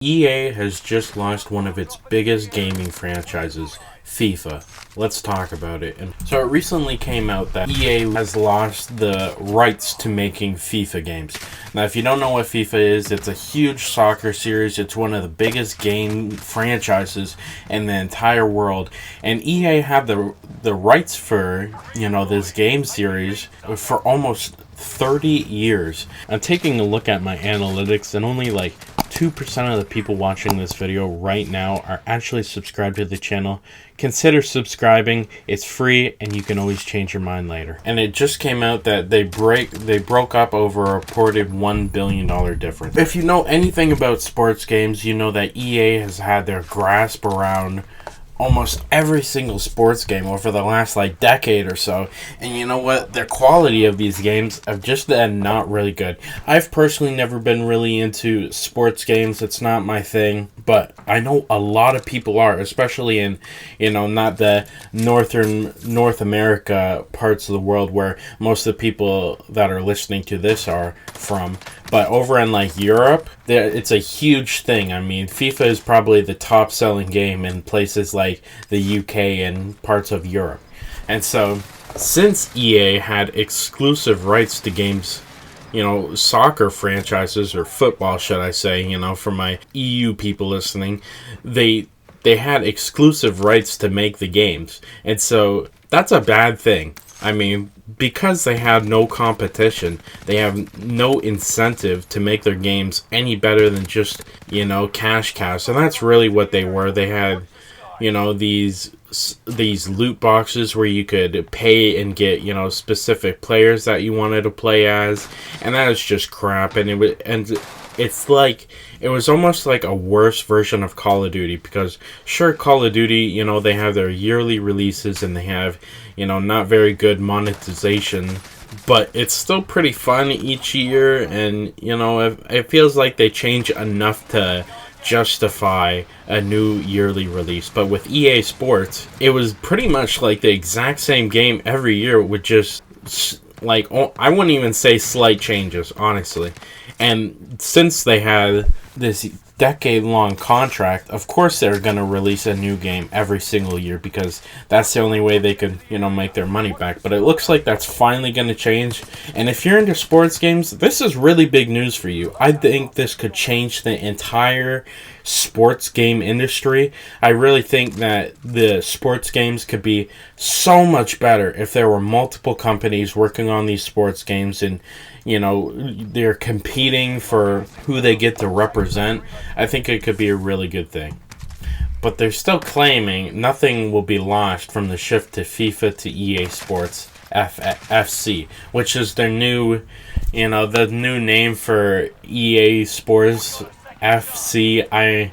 EA has just launched one of its biggest gaming franchises, FIFA. Let's talk about it. And so it recently came out that EA has lost the rights to making FIFA games. Now, if you don't know what FIFA is, it's a huge soccer series. It's one of the biggest game franchises in the entire world. And EA had the rights for, this game series for almost 30 years. I'm taking a look at my analytics, and only like 2% of the people watching this video right now are actually subscribed to the channel. Consider subscribing. It's free and you can always change your mind later. And it just came out that they broke up over a reported $1 billion difference. If you know anything about sports games, you know that EA has had their grasp around almost every single sports game over the last decade or so, and you know what, the quality of these games have just been not really good. I've personally never been really into sports games. It's not my thing, but I know a lot of people are, especially in not the North America parts of the world where most of the people that are listening to this are from. But over in Europe, it's a huge thing. I mean, FIFA is probably the top selling game in places like the UK and parts of Europe. And so, since EA had exclusive rights to games, soccer franchises, or football, should I say, for my EU people listening, they had exclusive rights to make the games. And so, that's a bad thing. I mean, because they have no competition, they have no incentive to make their games any better than just, cash cows. And that's really what they were. They had, these loot boxes where you could pay and get, specific players that you wanted to play as. And that is just crap. And it was almost like a worse version of Call of Duty, because sure, Call of Duty, they have their yearly releases and they have, not very good monetization, but it's still pretty fun each year, and, it feels like they change enough to justify a new yearly release. But with EA Sports, it was pretty much like the exact same game every year with just, I wouldn't even say slight changes, honestly. And since they had this decade-long contract, of course they're going to release a new game every single year, because that's the only way they could, make their money back. But it looks like that's finally going to change. And if you're into sports games, this is really big news for you. I think this could change the entire sports game industry. I really think that the sports games could be so much better if there were multiple companies working on these sports games, and they're competing for who they get to represent. I think it could be a really good thing. But they're still claiming nothing will be lost from the shift to FIFA to EA Sports FC, which is their new, the new name for EA Sports FC.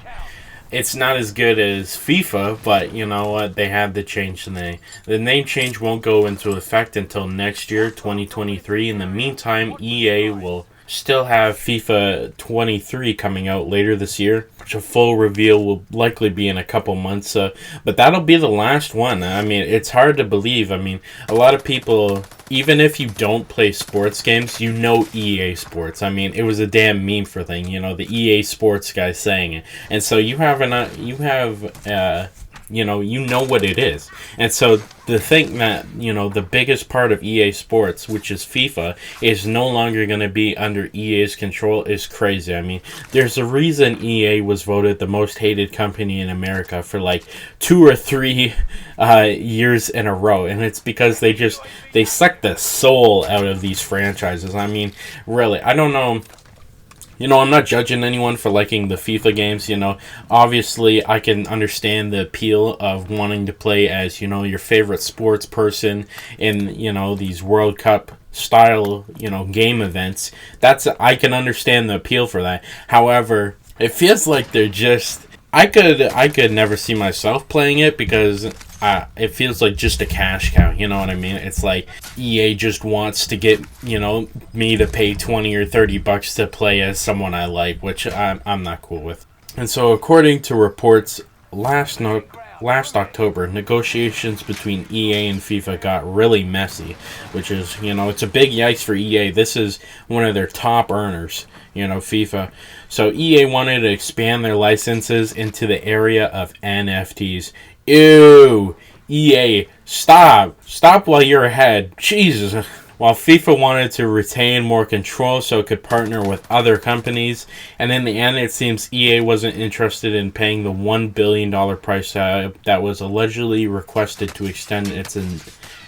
It's not as good as FIFA, but you know what? They had to change the name. The name change won't go into effect until next year, 2023. In the meantime, EA will still have FIFA 23 coming out later this year, which a full reveal will likely be in a couple months. But that'll be the last one. I mean, it's hard to believe. I mean, a lot of people, even if you don't play sports games, EA Sports. I mean, it was a damn meme for thing, the EA Sports guy saying it. And so you know what it is. And so to think that, the biggest part of EA Sports, which is FIFA, is no longer going to be under EA's control is crazy. I mean, there's a reason EA was voted the most hated company in America for 2 or 3 years in a row. And it's because they suck the soul out of these franchises. I mean, really, I don't know. I'm not judging anyone for liking the FIFA games, Obviously, I can understand the appeal of wanting to play as, your favorite sports person in, these World Cup style, game events. I can understand the appeal for that. However, it feels like they're just... I could never see myself playing it, because it feels like just a cash cow, you know what I mean? It's like EA just wants to get, me to pay 20 or 30 bucks to play as someone I like, which I'm not cool with. And so according to reports last last October, negotiations between EA and FIFA got really messy, which is, it's a big yikes for EA. This is one of their top earners, FIFA. So EA wanted to expand their licenses into the area of NFTs. Ew! EA, stop! Stop while you're ahead. Jesus! While FIFA wanted to retain more control so it could partner with other companies, and in the end it seems EA wasn't interested in paying the $1 billion price tag that was allegedly requested to extend its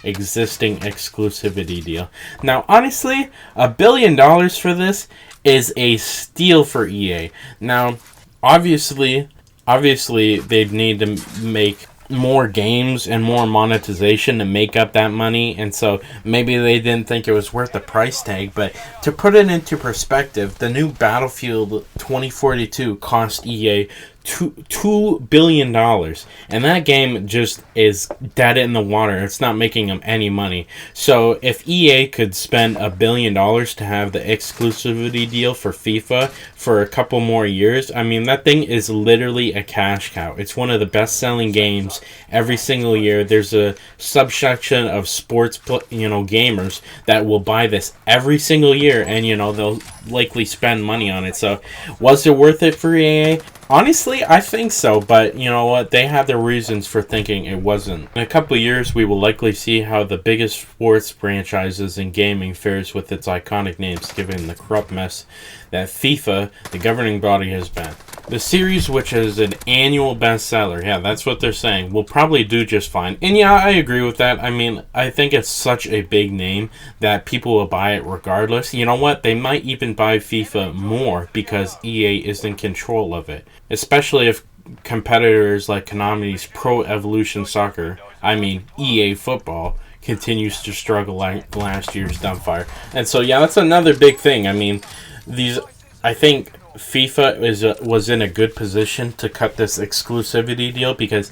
existing exclusivity deal. Now, honestly, $1 billion for this is a steal for EA. Now, obviously they'd need to make more games and more monetization to make up that money, and so maybe they didn't think it was worth the price tag. But to put it into perspective, the new Battlefield 2042 cost EA $2 billion, and that game just is dead in the water. It's not making them any money. So if EA could spend $1 billion to have the exclusivity deal for FIFA for a couple more years, I mean, that thing is literally a cash cow. It's one of the best-selling games every single year. There's a subsection of sports gamers that will buy this every single year, and they'll likely spend money on it. So was it worth it for EA? Honestly, I think so, but you know what? They had their reasons for thinking it wasn't. In a couple of years, we will likely see how the biggest sports franchises in gaming fares with its iconic names, given the corrupt mess that FIFA, the governing body, has been. The series, which is an annual bestseller, yeah, that's what they're saying, will probably do just fine. And yeah, I agree with that. I mean, I think it's such a big name that people will buy it regardless. You know what? They might even buy FIFA more because EA is in control of it. Especially if competitors like Konami's Pro Evolution Soccer, EA Football, continues to struggle like last year's dumbfire. And so, yeah, that's another big thing. I think FIFA was in a good position to cut this exclusivity deal because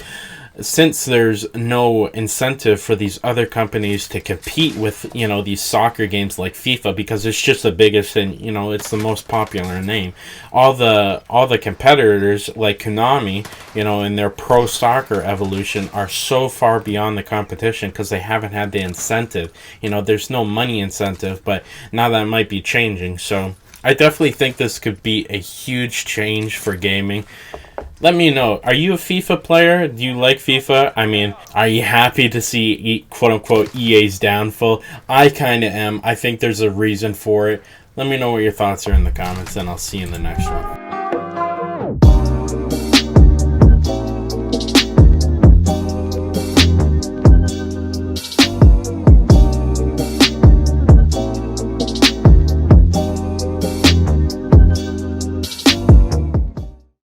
since there's no incentive for these other companies to compete with, these soccer games like FIFA, because it's just the biggest and, it's the most popular name. All the competitors like Konami, in their Pro Soccer Evolution are so far beyond the competition because they haven't had the incentive. There's no money incentive, but now that might be changing. So I definitely think this could be a huge change for gaming. Let me know. Are you a FIFA player? Do you like FIFA? Are you happy to see quote-unquote EA's downfall? I kind of am. I think there's a reason for it. Let me know what your thoughts are in the comments, and I'll see you in the next one.